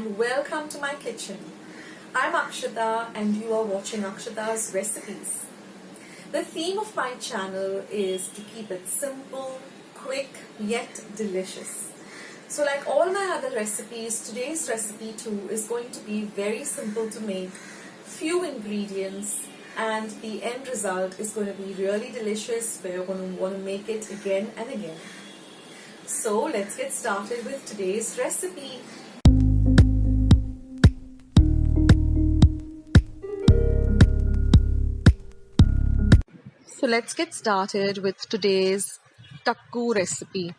and welcome to my kitchen. I'm Akshata and you are watching Akshata's Recipes. The theme of my channel is to keep it simple, quick, yet delicious. So like all my other recipes, today's recipe too is going to be very simple to make, few ingredients, and the end result is going to be really delicious where you're going to want to make it again and again. So let's get started with today's recipe. So let's get started with today's takku recipe.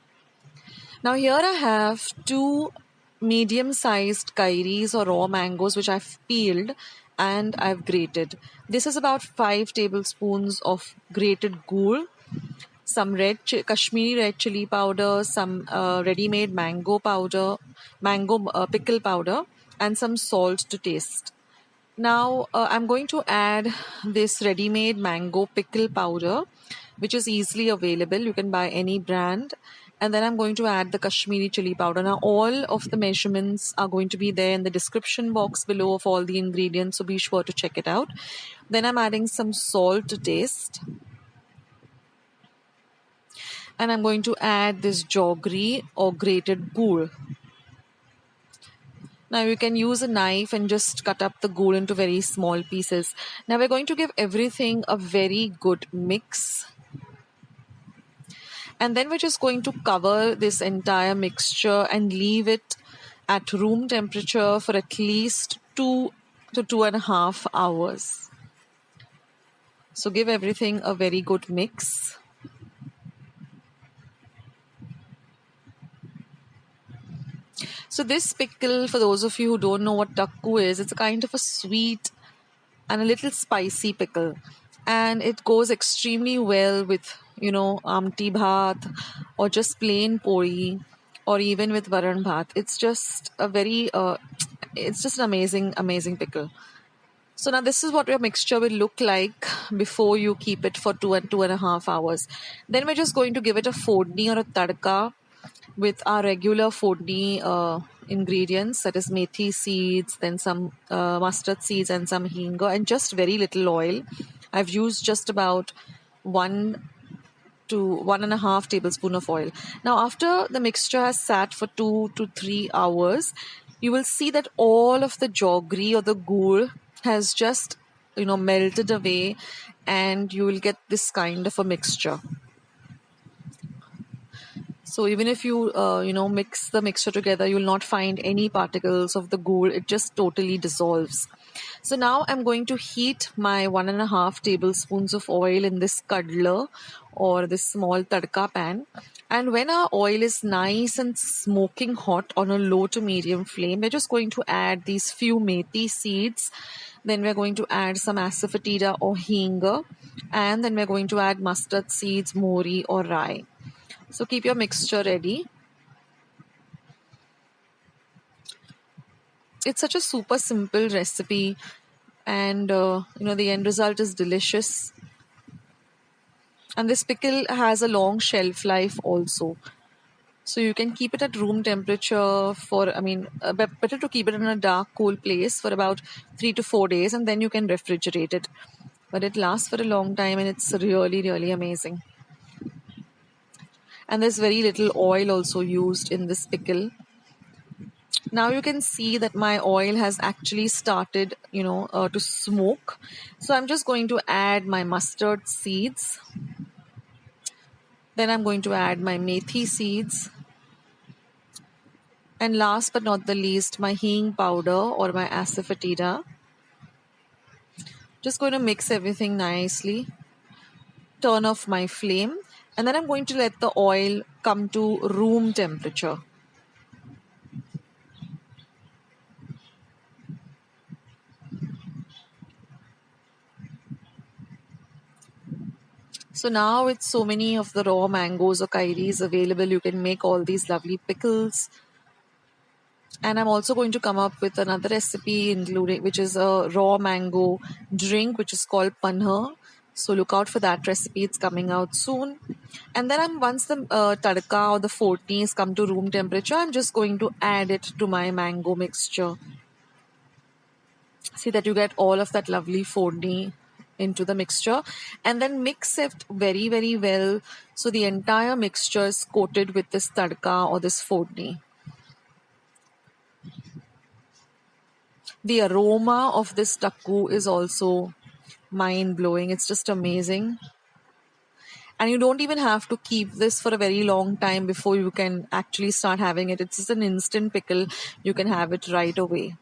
Now here I have two medium-sized kairis or raw mangoes which I've peeled and I've grated. This is about 5 tablespoons of grated gur, some Kashmiri red chili powder, some ready-made mango powder, mango pickle powder, and some salt to taste. Now I'm going to add this ready-made mango pickle powder, which is easily available. You can buy any brand. And then I'm going to add the Kashmiri chili powder. Now all of the measurements are going to be there in the description box below of all the ingredients, so be sure to check it out. Then I'm adding some salt to taste. And I'm going to add this jaggery or grated gur. Now you can use a knife and just cut up the gur into very small pieces. Now we're going to give everything a very good mix. And then we're just going to cover this entire mixture and leave it at room temperature for at least 2 to 2.5 hours. So give everything a very good mix. So this pickle, for those of you who don't know what takku is, it's a kind of a sweet and a little spicy pickle. And it goes extremely well with, amti bhat or just plain pori or even with varan bhat. It's just it's just an amazing pickle. So now this is what your mixture will look like before you keep it for 2.5 hours. Then we're just going to give it a fodni or a tadka with our regular fodni ingredients, that is methi seeds, then some mustard seeds and some hinga and just very little oil. I've used just about 1 to 1.5 tablespoon of oil. Now after the mixture has sat for 2 to 3 hours, you will see that all of the jaggery or the gur has just melted away and you will get this kind of a mixture. So even if you mix the mixture together, you will not find any particles of the gur. It just totally dissolves. So now I'm going to heat my 1.5 tablespoons of oil in this cuddler or this small tadka pan. And when our oil is nice and smoking hot on a low to medium flame, we're just going to add these few methi seeds. Then we're going to add some asafoetida or hinga. And then we're going to add mustard seeds, mori or rye. So keep your mixture ready. It's such a super simple recipe and the end result is delicious. And this pickle has a long shelf life also. So you can keep it at room temperature for, better to keep it in a dark, cool place for about 3 to 4 days and then you can refrigerate it. But it lasts for a long time and it's really, really amazing. And there's very little oil also used in this pickle. Now you can see that my oil has actually started, to smoke. So I'm just going to add my mustard seeds. Then I'm going to add my methi seeds. And last but not the least, my hing powder or my asafoetida. Just going to mix everything nicely. Turn off my flame. And then I'm going to let the oil come to room temperature. So now with so many of the raw mangoes or kairis available, you can make all these lovely pickles. And I'm also going to come up with another recipe which is a raw mango drink which is called Panha. So look out for that recipe. It's coming out soon. And then once the tadka or the fortnis come to room temperature, I'm just going to add it to my mango mixture. See that you get all of that lovely fortni into the mixture, and then mix it very, very well so the entire mixture is coated with this tadka or this fortni. The aroma of this takku is also mind blowing. It's just amazing. And you don't even have to keep this for a very long time before you can actually start having it. It's just an instant pickle. You can have it right away.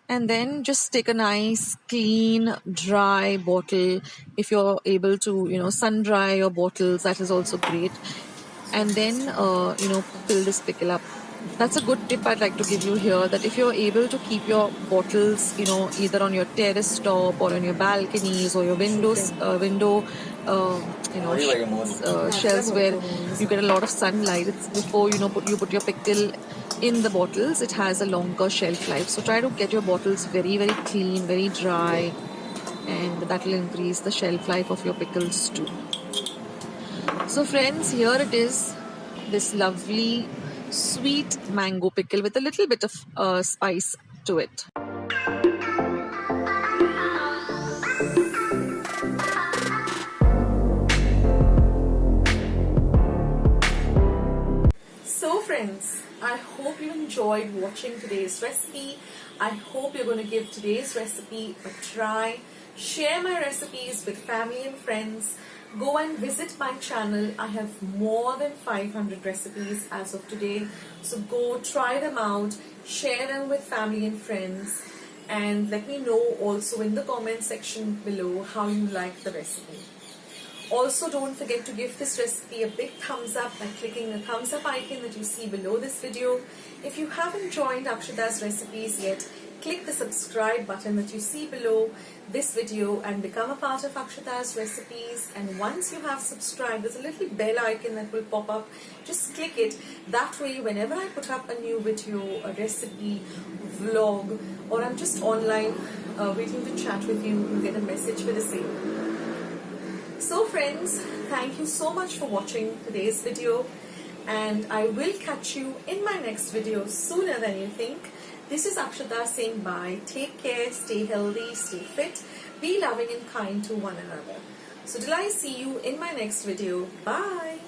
And then just take a nice, clean, dry bottle. If you're able to, sun dry your bottles, that is also great. And then, fill this pickle up. That's a good tip I'd like to give you here, that if you're able to keep your bottles, either on your terrace top or on your balconies or your window, shelves where you get a lot of sunlight, it's before you put your pickle in the bottles, it has a longer shelf life. So try to get your bottles very, very clean, very dry, and that will increase the shelf life of your pickles too. So friends, here it is, this lovely sweet mango pickle with a little bit of spice to it. So friends, I hope you enjoyed watching today's recipe. I hope you're going to give today's recipe a try. Share my recipes with family and friends. Go and visit my channel. I have more than 500 recipes as of today. So go try them out, share them with family and friends, and let me know also in the comment section below how you like the recipe. Also, don't forget to give this recipe a big thumbs up by clicking the thumbs up icon that you see below this video. If you haven't joined Akshata's recipes yet, click the subscribe button that you see below this video and become a part of Akshata's recipes. And once you have subscribed, there's a little bell icon that will pop up. Just click it. That way, whenever I put up a new video, a recipe, vlog, or I'm just online waiting to chat with you, you'll get a message for the same. So friends, thank you so much for watching today's video, and I will catch you in my next video sooner than you think. This is Akshata saying bye. Take care, stay healthy, stay fit, be loving and kind to one another. So till I see you in my next video, bye.